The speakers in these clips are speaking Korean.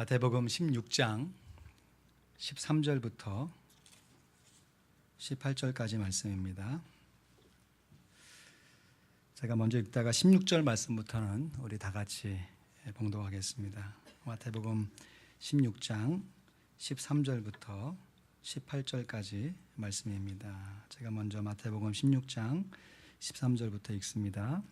마태복음 16장 13절부터 18절까지 말씀입니다. 제가 먼저 읽다가 16절 말씀부터는 우리 다 같이 봉독하겠습니다. 마태복음 16장 13절부터 18절까지 말씀입니다. 제가 먼저 마태복음 16장 13절부터 읽습니다.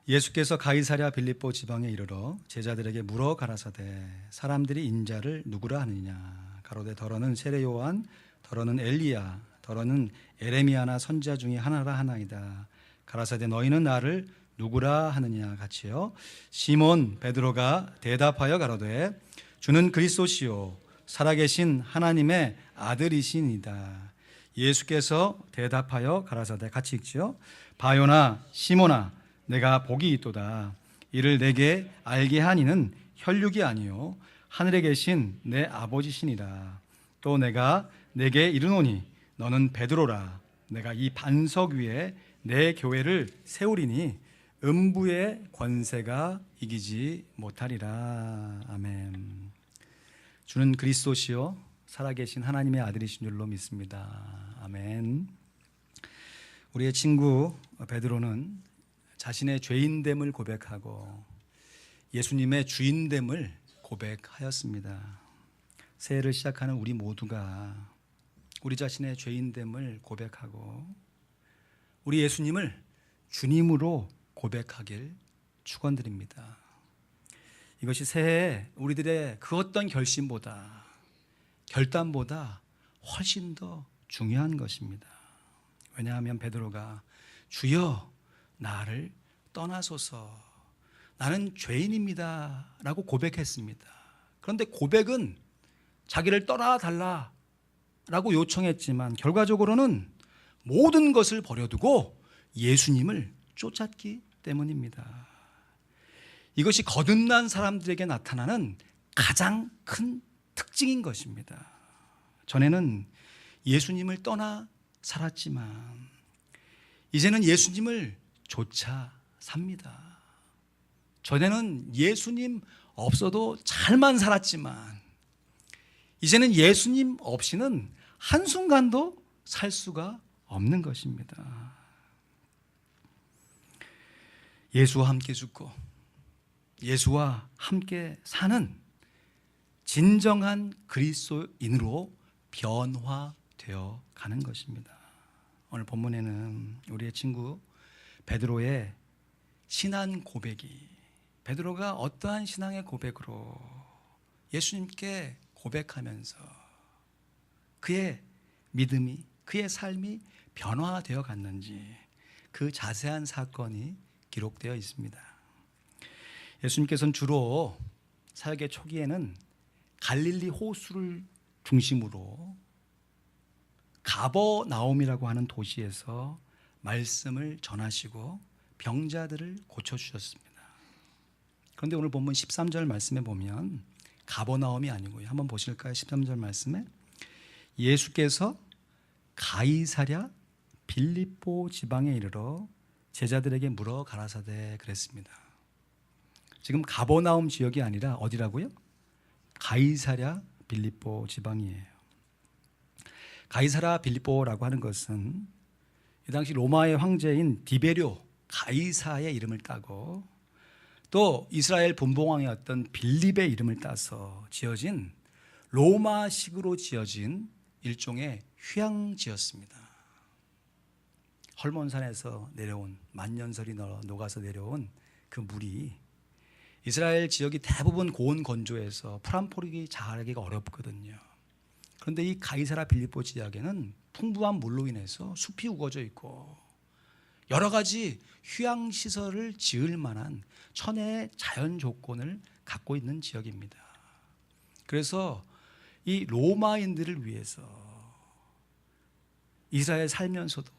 예수께서 가이사랴 빌립보 지방에 이르러 제자들에게 물어 가라사대 사람들이 인자를 누구라 하느냐. 가로되 더러는 세례 요한, 더러는 엘리야, 더러는 에레미야나 선지자 중에 하나라 하나이다. 가라사대 너희는 나를 누구라 하느냐 같이요. 시몬 베드로가 대답하여 가로되 주는 그리스도시요 살아계신 하나님의 아들이시니이다. 예수께서 대답하여 가라사대 같이 읽지요. 바요나 시몬아 내가 복이 있도다. 이를 내게 알게 하니는 혈육이 아니요 하늘에 계신 내 아버지시니라. 또 내가 내게 이르노니 너는 베드로라. 내가 이 반석 위에 내 교회를 세우리니 음부의 권세가 이기지 못하리라. 아멘. 주는 그리스도시요 살아계신 하나님의 아들이신 줄로 믿습니다. 아멘. 우리의 친구 베드로는 자신의 죄인됨을 고백하고 예수님의 주인됨을 고백하였습니다. 새해를 시작하는 우리 모두가 우리 자신의 죄인됨을 고백하고 우리 예수님을 주님으로 고백하길 축원드립니다. 이것이 새해에 우리들의 그 어떤 결단보다 훨씬 더 중요한 것입니다. 왜냐하면 베드로가 주여 나를 떠나소서 나는 죄인입니다 라고 고백했습니다. 그런데 고백은 자기를 떠나달라 라고 요청했지만 결과적으로는 모든 것을 버려두고 예수님을 쫓았기 때문입니다. 이것이 거듭난 사람들에게 나타나는 가장 큰 특징인 것입니다. 전에는 예수님을 떠나 살았지만 이제는 예수님을 조차 삽니다. 전에는 예수님 없어도 잘만 살았지만 이제는 예수님 없이는 한순간도 살 수가 없는 것입니다. 예수와 함께 죽고 예수와 함께 사는 진정한 그리스도인으로 변화되어 가는 것입니다. 오늘 본문에는 우리의 친구 베드로의 신앙 고백이 베드로가 어떠한 신앙의 고백으로 예수님께 고백하면서 그의 믿음이 그의 삶이 변화되어 갔는지 그 자세한 사건이 기록되어 있습니다. 예수님께서는 주로 사역의 초기에는 갈릴리 호수를 중심으로 가버나움이라고 하는 도시에서 말씀을 전하시고 병자들을 고쳐주셨습니다. 그런데 오늘 본문 13절 말씀에 보면 가버나움이 아니고요. 한번 보실까요? 13절 말씀에 예수께서 가이사랴 빌립보 지방에 이르러 제자들에게 물어 가라사대 그랬습니다. 지금 가버나움 지역이 아니라 어디라고요? 가이사랴 빌립보 지방이에요. 가이사랴 빌립보라고 하는 것은 이 당시 로마의 황제인 디베료 가이사의 이름을 따고 또 이스라엘 분봉왕이었던 빌립의 이름을 따서 지어진 로마식으로 지어진 일종의 휴양지였습니다. 헐몬산에서 내려온 만년설이 녹아서 내려온 그 물이 이스라엘 지역이 대부분 고온 건조해서 풀 한 포르기 자라기가 어렵거든요. 그런데 이 가이사랴 빌립보 지역에는 풍부한 물로 인해서 숲이 우거져 있고 여러 가지 휴양시설을 지을 만한 천혜의 자연 조건을 갖고 있는 지역입니다. 그래서 이 로마인들을 위해서 이스라엘 살면서도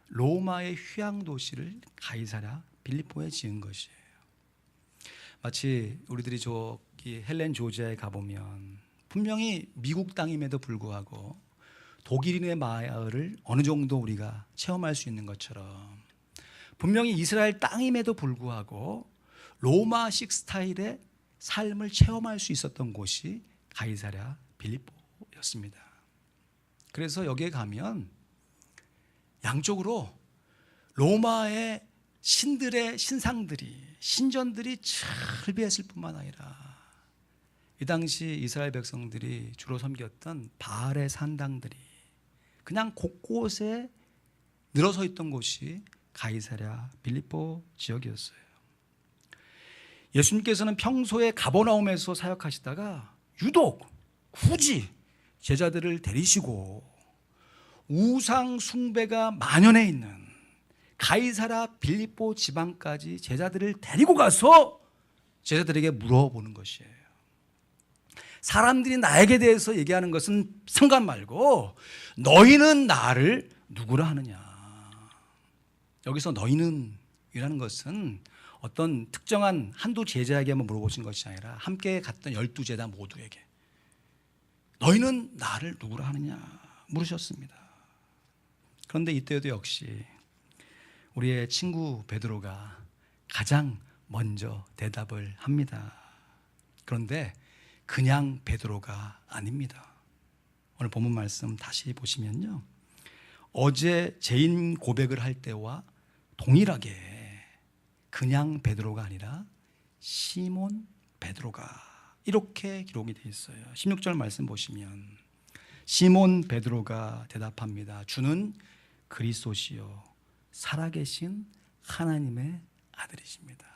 로마의 휴양도시를 가이사랴 빌립보에 지은 것이에요. 마치 우리들이 저기 헬렌 조지아에 가보면 분명히 미국 땅임에도 불구하고 독일인의 마을을 어느 정도 우리가 체험할 수 있는 것처럼 분명히 이스라엘 땅임에도 불구하고 로마식 스타일의 삶을 체험할 수 있었던 곳이 가이사랴 빌립보였습니다. 그래서 여기에 가면 양쪽으로 로마의 신들의 신상들이, 신전들이 철비했을 뿐만 아니라 이 당시 이스라엘 백성들이 주로 섬겼던 바알의 산당들이 그냥 곳곳에 늘어서 있던 곳이 가이사랴 빌립보 지역이었어요. 예수님께서는 평소에 가버나움에서 사역하시다가 유독 굳이 제자들을 데리시고 우상 숭배가 만연해 있는 가이사랴 빌립보 지방까지 제자들을 데리고 가서 제자들에게 물어보는 것이에요. 사람들이 나에게 대해서 얘기하는 것은 상관 말고 너희는 나를 누구라 하느냐. 여기서 너희는 이라는 것은 어떤 특정한 한두 제자에게만 물어보신 것이 아니라 함께 갔던 12제자 모두에게 너희는 나를 누구라 하느냐 물으셨습니다. 그런데 이때에도 역시 우리의 친구 베드로가 가장 먼저 대답을 합니다. 그런데 그냥 베드로가 아닙니다. 오늘 본문 말씀 다시 보시면요, 어제 죄인 고백을 할 때와 동일하게 그냥 베드로가 아니라 시몬 베드로가 이렇게 기록이 되어 있어요. 16절 말씀 보시면 시몬 베드로가 대답합니다. 주는 그리스도시요 살아계신 하나님의 아들이십니다.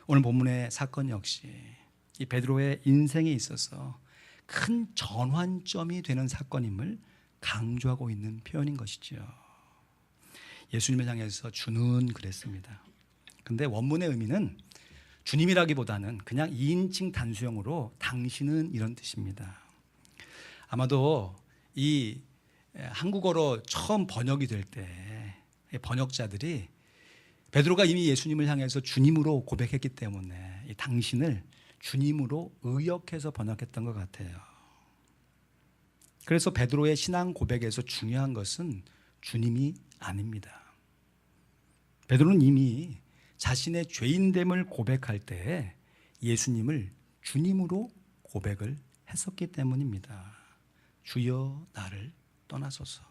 오늘 본문의 사건 역시 이 베드로의 인생에 있어서 큰 전환점이 되는 사건임을 강조하고 있는 표현인 것이죠. 예수님을 향해서 주는 그랬습니다. 근데 원문의 의미는 주님이라기보다는 그냥 2인칭 단수형으로 당신은 이런 뜻입니다. 아마도 이 한국어로 처음 번역이 될 때 번역자들이 베드로가 이미 예수님을 향해서 주님으로 고백했기 때문에 이 당신을 주님으로 의역해서 번역했던 것 같아요. 그래서 베드로의 신앙 고백에서 중요한 것은 주님이 아닙니다. 베드로는 이미 자신의 죄인됨을 고백할 때 예수님을 주님으로 고백을 했었기 때문입니다. 주여 나를 떠나소서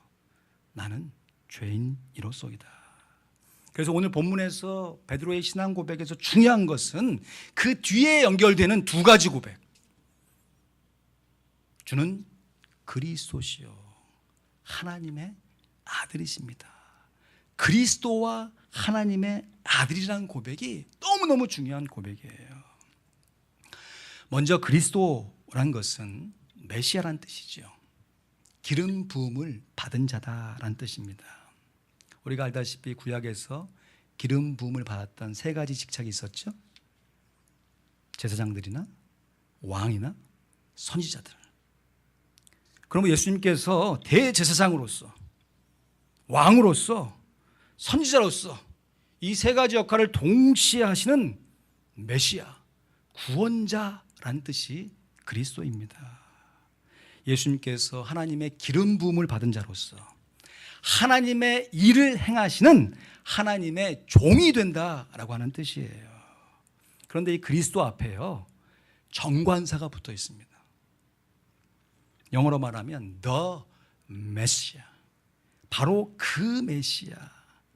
나는 죄인이로소이다. 그래서 오늘 본문에서 베드로의 신앙 고백에서 중요한 것은 그 뒤에 연결되는 두 가지 고백. 주는 그리스도시요 하나님의 아들이십니다. 그리스도와 하나님의 아들이라는 고백이 너무너무 중요한 고백이에요. 먼저 그리스도라는 것은 메시아란 뜻이죠. 기름 부음을 받은 자다라는 뜻입니다. 우리가 알다시피 구약에서 기름 부음을 받았던 세 가지 직책이 있었죠. 제사장들이나 왕이나 선지자들. 그러면 예수님께서 대제사장으로서 왕으로서 선지자로서 이 세 가지 역할을 동시에 하시는 메시아, 구원자라는 뜻이 그리스도입니다. 예수님께서 하나님의 기름 부음을 받은 자로서 하나님의 일을 행하시는 하나님의 종이 된다라고 하는 뜻이에요. 그런데 이 그리스도 앞에요 정관사가 붙어 있습니다. 영어로 말하면 the Messiah, 바로 그 메시아,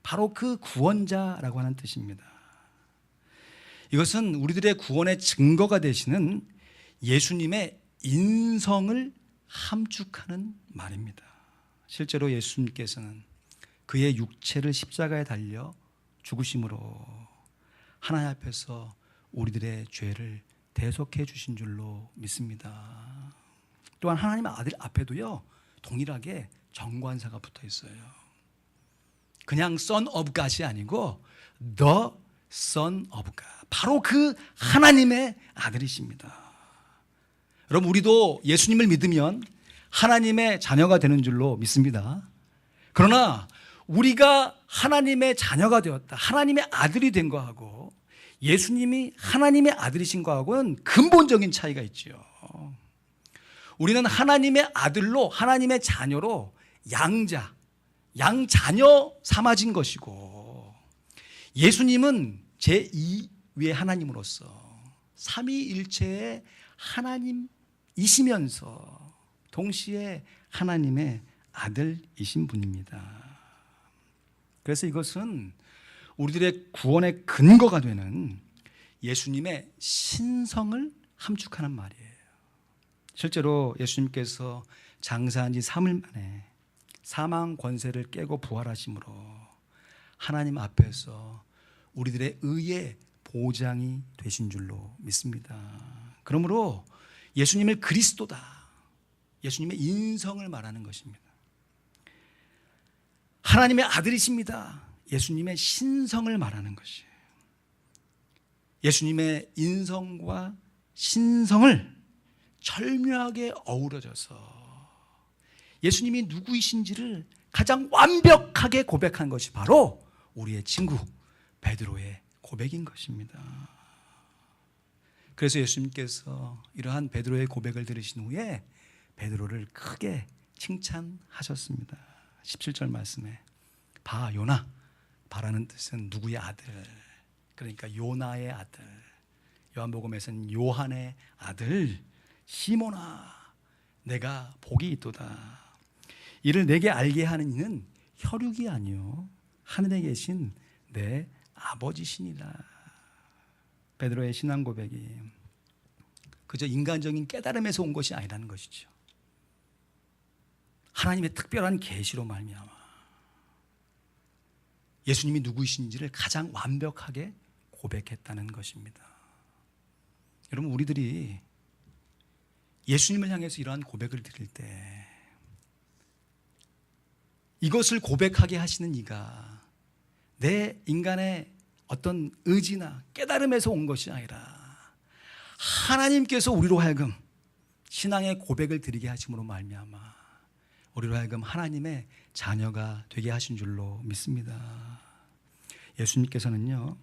바로 그 구원자라고 하는 뜻입니다. 이것은 우리들의 구원의 증거가 되시는 예수님의 인성을 함축하는 말입니다. 실제로 예수님께서는 그의 육체를 십자가에 달려 죽으심으로 하나님 앞에서 우리들의 죄를 대속해 주신 줄로 믿습니다. 또한 하나님 아들 앞에도요 동일하게 정관사가 붙어 있어요. 그냥 Son of God이 아니고 The Son of God, 바로 그 하나님의 아들이십니다. 여러분, 우리도 예수님을 믿으면 하나님의 자녀가 되는 줄로 믿습니다. 그러나 우리가 하나님의 자녀가 되었다, 하나님의 아들이 된 거하고 예수님이 하나님의 아들이신 거하고는 근본적인 차이가 있죠. 우리는 하나님의 아들로, 하나님의 자녀로 양자녀 삼아진 것이고, 예수님은 제2위의 하나님으로서 삼위일체의 하나님이시면서 동시에 하나님의 아들이신 분입니다. 그래서 이것은 우리들의 구원의 근거가 되는 예수님의 신성을 함축하는 말이에요. 실제로 예수님께서 장사한 지 3일 만에 사망 권세를 깨고 부활하심으로 하나님 앞에서 우리들의 의의 보장이 되신 줄로 믿습니다. 그러므로 예수님을 그리스도다, 예수님의 인성을 말하는 것입니다. 하나님의 아들이십니다, 예수님의 신성을 말하는 것이에요. 예수님의 인성과 신성을 절묘하게 어우러져서 예수님이 누구이신지를 가장 완벽하게 고백한 것이 바로 우리의 친구 베드로의 고백인 것입니다. 그래서 예수님께서 이러한 베드로의 고백을 들으신 후에 베드로를 크게 칭찬하셨습니다. 17절 말씀에 바 요나, 바라는 뜻은 누구의 아들, 그러니까 요나의 아들, 요한복음에서는 요한의 아들 시몬아, 내가 복이 있도다. 이를 내게 알게 하는 이는 혈육이 아니요 하늘에 계신 내 아버지시니라. 베드로의 신앙 고백이 그저 인간적인 깨달음에서 온 것이 아니라는 것이죠. 하나님의 특별한 계시로 말미암아 예수님이 누구이신지를 가장 완벽하게 고백했다는 것입니다. 여러분, 우리들이 예수님을 향해서 이러한 고백을 드릴 때 이것을 고백하게 하시는 이가 내 인간의 어떤 의지나 깨달음에서 온 것이 아니라 하나님께서 우리로 하여금 신앙의 고백을 드리게 하심으로 말미암아 우리로 하여금 하나님의 자녀가 되게 하신 줄로 믿습니다. 예수님께서는요,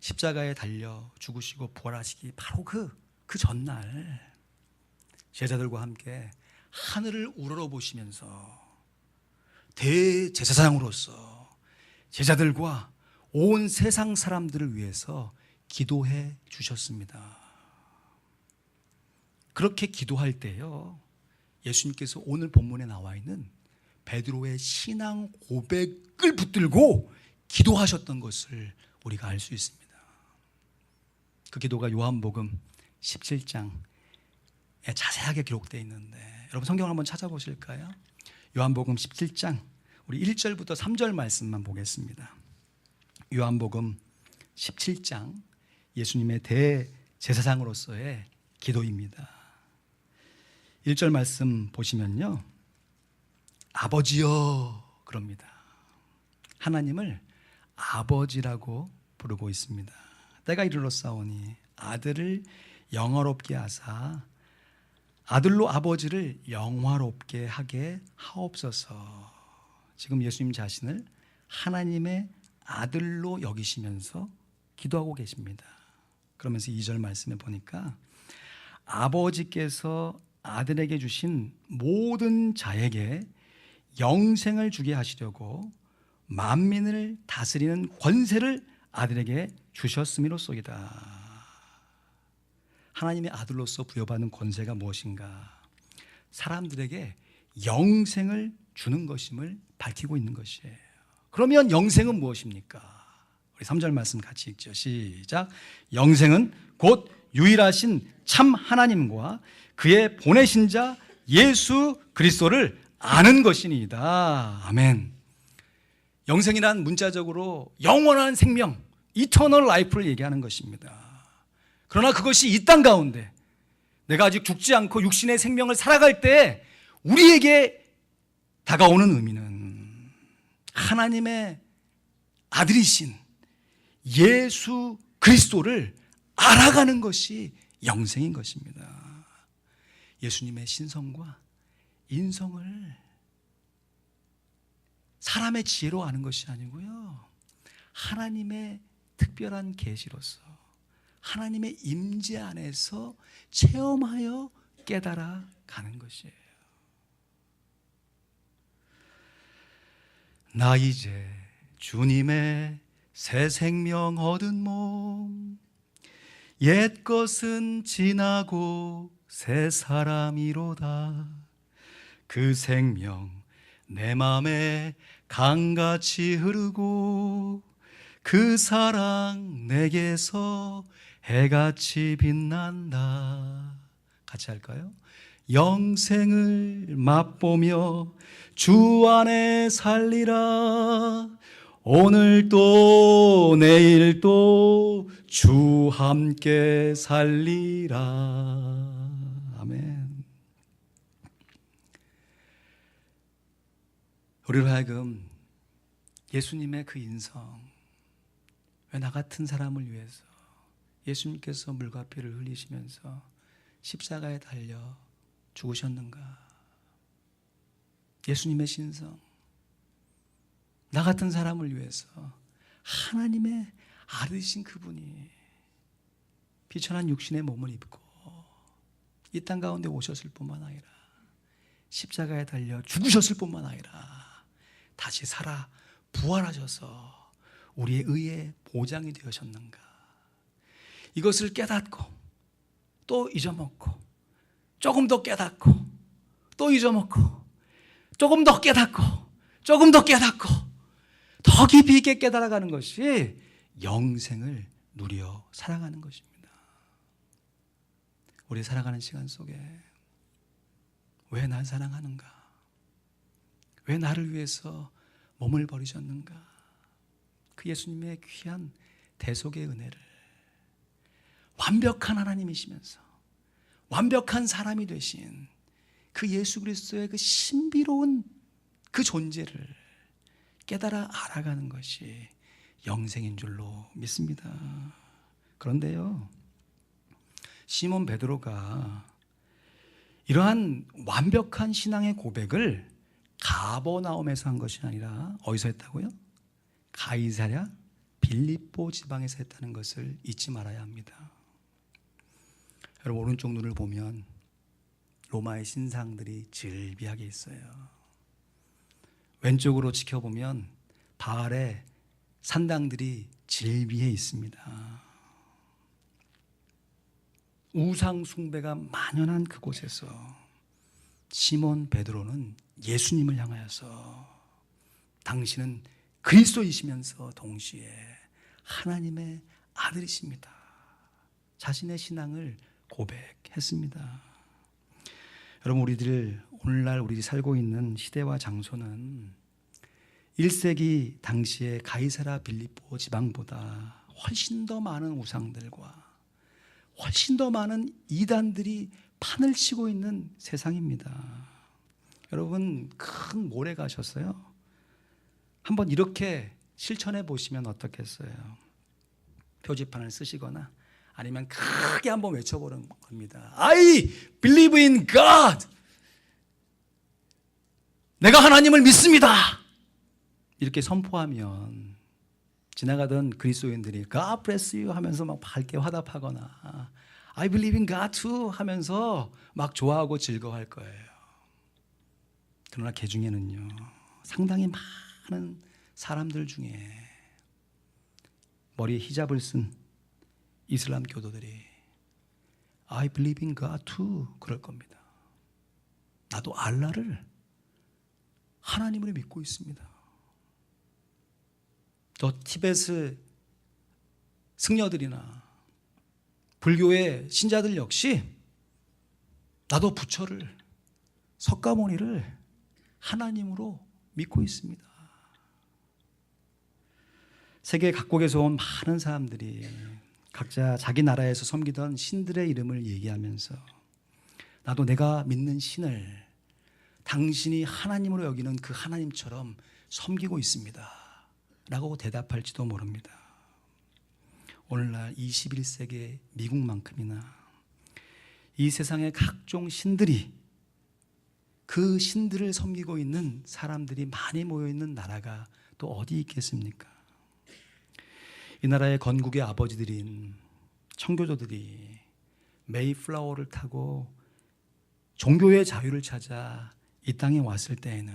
십자가에 달려 죽으시고 부활하시기 바로 그 전날 제자들과 함께 하늘을 우러러보시면서 대제사장으로서 제자들과 온 세상 사람들을 위해서 기도해 주셨습니다. 그렇게 기도할 때요, 예수님께서 오늘 본문에 나와 있는 베드로의 신앙 고백을 붙들고 기도하셨던 것을 우리가 알 수 있습니다. 그 기도가 요한복음 17장에 자세하게 기록되어 있는데 여러분 성경을 한번 찾아보실까요? 요한복음 17장 우리 1절부터 3절 말씀만 보겠습니다. 요한복음 17장 예수님의 대제사장으로서의 기도입니다. 1절 말씀 보시면요, 아버지여 그럽니다. 하나님을 아버지라고 부르고 있습니다. 때가 이르렀사오니 아들을 영화롭게 하사 아들로 아버지를 영화롭게 하게 하옵소서. 지금 예수님 자신을 하나님의 아들로 여기시면서 기도하고 계십니다. 그러면서 2절 말씀에 보니까 아버지께서 아들에게 주신 모든 자에게 영생을 주게 하시려고 만민을 다스리는 권세를 아들에게 주셨음이로소이다. 하나님의 아들로서 부여받는 권세가 무엇인가? 사람들에게 영생을 주는 것임을 밝히고 있는 것이에요. 그러면 영생은 무엇입니까? 우리 3절 말씀 같이 읽죠. 시작. 영생은 곧 유일하신 참 하나님과 그의 보내신 자 예수 그리스도를 아는 것이니이다. 아멘. 영생이란 문자적으로 영원한 생명, 이터널 라이프를 얘기하는 것입니다. 그러나 그것이 이 땅 가운데 내가 아직 죽지 않고 육신의 생명을 살아갈 때 우리에게 다가오는 의미는 하나님의 아들이신 예수 그리스도를 알아가는 것이 영생인 것입니다. 예수님의 신성과 인성을 사람의 지혜로 아는 것이 아니고요, 하나님의 특별한 계시로서 하나님의 임재 안에서 체험하여 깨달아 가는 것이에요. 나 이제 주님의 새 생명 얻은 몸 옛 것은 지나고 새 사람이로다. 그 생명 내 맘에 강같이 흐르고 그 사랑 내게서 해같이 빛난다. 같이 할까요? 영생을 맛보며 주 안에 살리라. 오늘 또 내일 또 주 함께 살리라. 아멘. 우리로 하여금 예수님의 그 인성, 왜 나 같은 사람을 위해서 예수님께서 물과 피를 흘리시면서 십자가에 달려 죽으셨는가? 예수님의 신성, 나 같은 사람을 위해서 하나님의 아들이신 그분이 비천한 육신의 몸을 입고 이 땅 가운데 오셨을 뿐만 아니라 십자가에 달려 죽으셨을 뿐만 아니라 다시 살아 부활하셔서 우리의 의의 보장이 되셨는가? 이것을 깨닫고 또 잊어먹고 조금 더 깨닫고 또 잊어먹고 조금 더 깨닫고 조금 더 깨닫고 더 깊이 있게 깨달아가는 것이 영생을 누려 살아가는 것입니다. 우리 살아가는 시간 속에 왜 날 사랑하는가? 왜 나를 위해서 몸을 버리셨는가? 그 예수님의 귀한 대속의 은혜를 완벽한 하나님이시면서 완벽한 사람이 되신 그 예수 그리스도의 그 신비로운 그 존재를 깨달아 알아가는 것이 영생인 줄로 믿습니다. 그런데요, 시몬 베드로가 이러한 완벽한 신앙의 고백을 가버나움에서 한 것이 아니라 어디서 했다고요? 가이사랴 빌립보 지방에서 했다는 것을 잊지 말아야 합니다. 여러분, 오른쪽 눈을 보면 로마의 신상들이 질비하게 있어요. 왼쪽으로 지켜보면 바알의 산당들이 질비해 있습니다. 우상 숭배가 만연한 그곳에서 시몬 베드로는 예수님을 향하여서 당신은 그리스도이시면서 동시에 하나님의 아들이십니다. 자신의 신앙을 고백했습니다. 여러분, 우리들 오늘날 우리들이 살고 있는 시대와 장소는 1세기 당시의 가이사라 빌립보 지방보다 훨씬 더 많은 우상들과 훨씬 더 많은 이단들이 판을 치고 있는 세상입니다. 여러분, 큰 몰에 가셨어요? 한번 이렇게 실천해 보시면 어떻겠어요? 표지판을 쓰시거나 아니면 크게 한번 외쳐보는 겁니다. I believe in God. 내가 하나님을 믿습니다. 이렇게 선포하면 지나가던 그리스도인들이 God bless you 하면서 막 밝게 화답하거나 I believe in God too 하면서 막 좋아하고 즐거워할 거예요. 그러나 그 중에는요, 상당히 많은 사람들 중에 머리에 히잡을 쓴 이슬람 교도들이 I believe in God too 그럴 겁니다. 나도 알라를 하나님으로 믿고 있습니다. 또 티베트 승려들이나 불교의 신자들 역시 나도 부처를, 석가모니를 하나님으로 믿고 있습니다. 세계 각국에서 온 많은 사람들이 각자 자기 나라에서 섬기던 신들의 이름을 얘기하면서 나도 내가 믿는 신을 당신이 하나님으로 여기는 그 하나님처럼 섬기고 있습니다 라고 대답할지도 모릅니다. 오늘날 21세기 미국만큼이나 이 세상의 각종 신들이, 그 신들을 섬기고 있는 사람들이 많이 모여있는 나라가 또 어디 있겠습니까? 이 나라의 건국의 아버지들인 청교도들이 메이플라워를 타고 종교의 자유를 찾아 이 땅에 왔을 때에는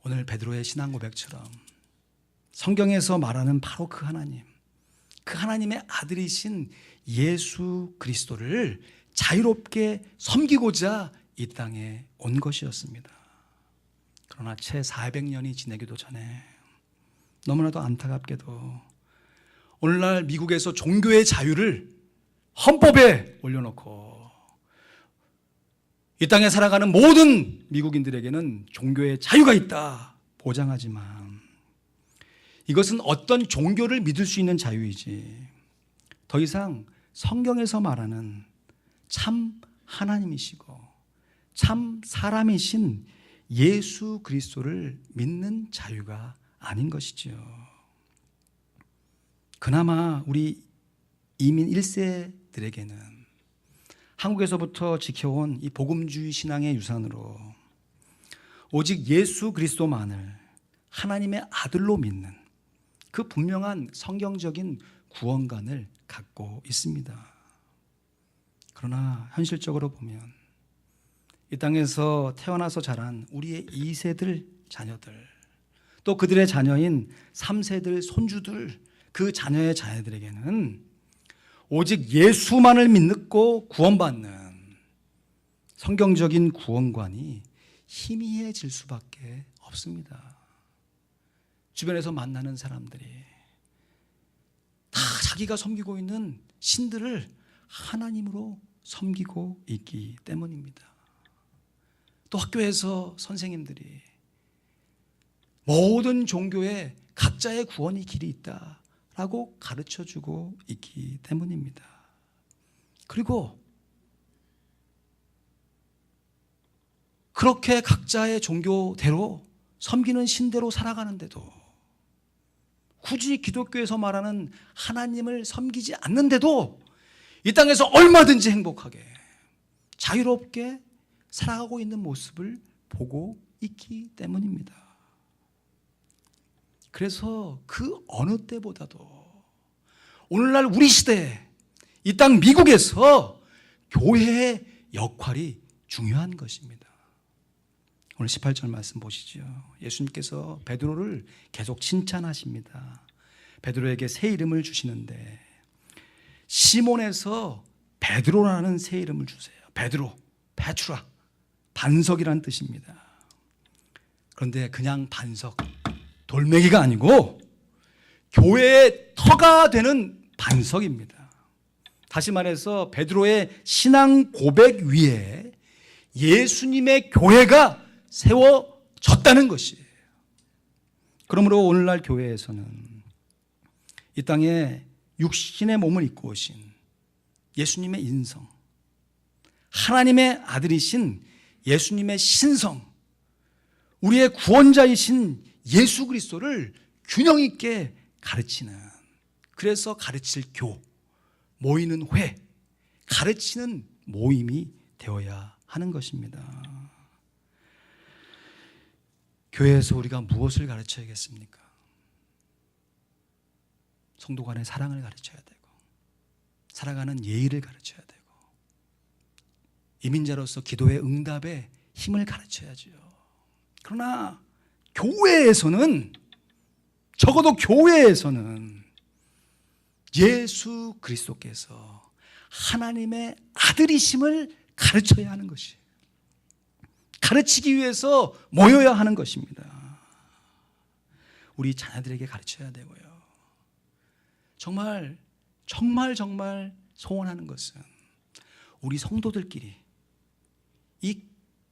오늘 베드로의 신앙 고백처럼 성경에서 말하는 바로 그 하나님, 그 그 하나님의 아들이신 예수 그리스도를 자유롭게 섬기고자 이 땅에 온 것이었습니다. 그러나 채 400년이 지나기도 전에 너무나도 안타깝게도 오늘날 미국에서 종교의 자유를 헌법에 올려놓고 이 땅에 살아가는 모든 미국인들에게는 종교의 자유가 있다 보장하지만 이것은 어떤 종교를 믿을 수 있는 자유이지 더 이상 성경에서 말하는 참 하나님이시고 참 사람이신 예수 그리스도를 믿는 자유가 아닌 것이지요. 그나마 우리 이민 1세들에게는 한국에서부터 지켜온 이 복음주의 신앙의 유산으로 오직 예수 그리스도만을 하나님의 아들로 믿는 그 분명한 성경적인 구원관을 갖고 있습니다. 그러나 현실적으로 보면 이 땅에서 태어나서 자란 우리의 2세들 자녀들 또 그들의 자녀인 3세들 손주들 그 자녀의 자녀들에게는 오직 예수만을 믿고 구원받는 성경적인 구원관이 희미해질 수밖에 없습니다. 주변에서 만나는 사람들이 다 자기가 섬기고 있는 신들을 하나님으로 섬기고 있기 때문입니다. 또 학교에서 선생님들이 모든 종교에 각자의 구원의 길이 있다라고 가르쳐주고 있기 때문입니다. 그리고 그렇게 각자의 종교대로 섬기는 신대로 살아가는데도 굳이 기독교에서 말하는 하나님을 섬기지 않는데도 이 땅에서 얼마든지 행복하게 자유롭게 살아가고 있는 모습을 보고 있기 때문입니다. 그래서 그 어느 때보다도 오늘날 우리 시대에 이 땅 미국에서 교회의 역할이 중요한 것입니다. 오늘 18절 말씀 보시죠. 예수님께서 베드로를 계속 칭찬하십니다. 베드로에게 새 이름을 주시는데 시몬에서 베드로라는 새 이름을 주세요. 베드로, 페트라, 반석이라는 뜻입니다. 그런데 그냥 반석, 돌멩이가 아니고 교회의 터가 되는 반석입니다. 다시 말해서 베드로의 신앙 고백 위에 예수님의 교회가 세워졌다는 것이에요. 그러므로 오늘날 교회에서는 이 땅에 육신의 몸을 입고 오신 예수님의 인성, 하나님의 아들이신 예수님의 신성, 우리의 구원자이신 예수 그리스도를 균형 있게 가르치는, 그래서 가르칠 모이는 회, 가르치는 모임이 되어야 하는 것입니다. 교회에서 우리가 무엇을 가르쳐야겠습니까? 성도 간의 사랑을 가르쳐야 되고 살아가는 예의를 가르쳐야 되고 이민자로서 기도의 응답에 힘을 가르쳐야죠. 그러나 교회에서는, 적어도 교회에서는 예수 그리스도께서 하나님의 아들이심을 가르쳐야 하는 것이에요. 가르치기 위해서 모여야 하는 것입니다. 우리 자녀들에게 가르쳐야 되고요. 정말 소원하는 것은 우리 성도들끼리 이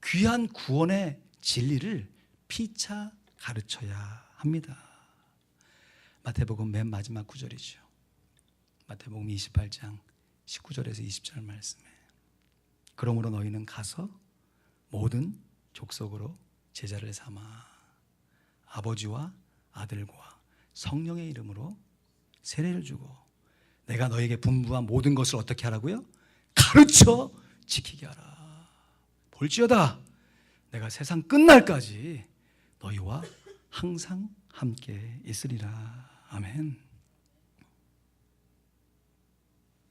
귀한 구원의 진리를 피차 가르쳐야 합니다. 마태복음 맨 마지막 구절이죠. 마태복음 28장 19절에서 20절 말씀에 그러므로 너희는 가서 모든 족속으로 제자를 삼아 아버지와 아들과 성령의 이름으로 세례를 주고 내가 너에게 분부한 모든 것을 어떻게 하라고요? 가르쳐 지키게 하라. 볼지어다 내가 세상 끝날까지 너희와 항상 함께 있으리라. 아멘.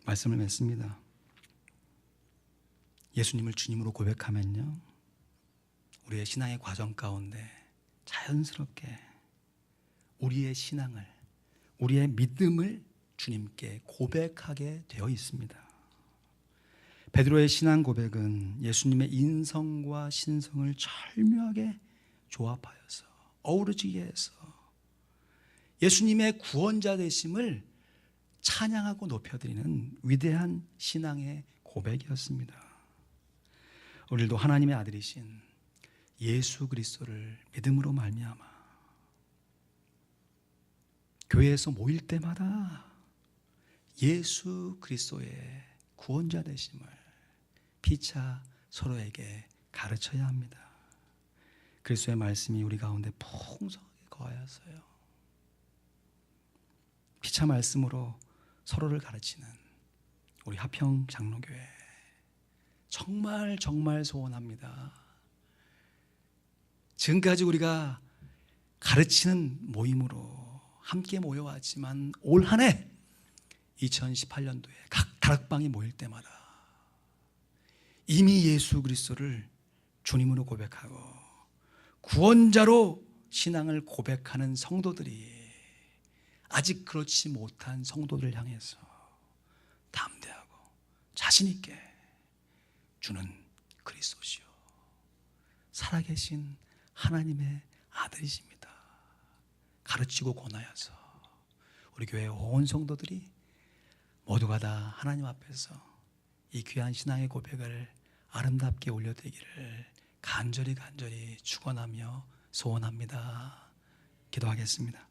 말씀을 맺습니다. 예수님을 주님으로 고백하면요, 우리의 신앙의 과정 가운데 자연스럽게 우리의 신앙을, 우리의 믿음을 주님께 고백하게 되어 있습니다. 베드로의 신앙 고백은 예수님의 인성과 신성을 절묘하게 조합하여서 어우러지게 해서 예수님의 구원자 되심을 찬양하고 높여드리는 위대한 신앙의 고백이었습니다. 우리도 하나님의 아들이신 예수 그리스도를 믿음으로 말미암아 교회에서 모일 때마다 예수 그리스도의 구원자 되심을 피차 서로에게 가르쳐야 합니다. 그리스도의 말씀이 우리 가운데 풍성하게 거하여서요, 피차 말씀으로 서로를 가르치는 우리 하평 장로교회 정말 소원합니다. 지금까지 우리가 가르치는 모임으로 함께 모여왔지만 올 한 해 2018년도에 각 다락방이 모일 때마다 이미 예수 그리스도를 주님으로 고백하고 구원자로 신앙을 고백하는 성도들이 아직 그렇지 못한 성도들을 향해서 담대하고 자신 있게 주는 그리스도시요 살아계신 하나님의 아들이십니다. 가르치고 권하여서 우리 교회 온 성도들이 모두가 다 하나님 앞에서 이 귀한 신앙의 고백을 아름답게 올려드리기를 간절히 축원하며 소원합니다. 기도하겠습니다.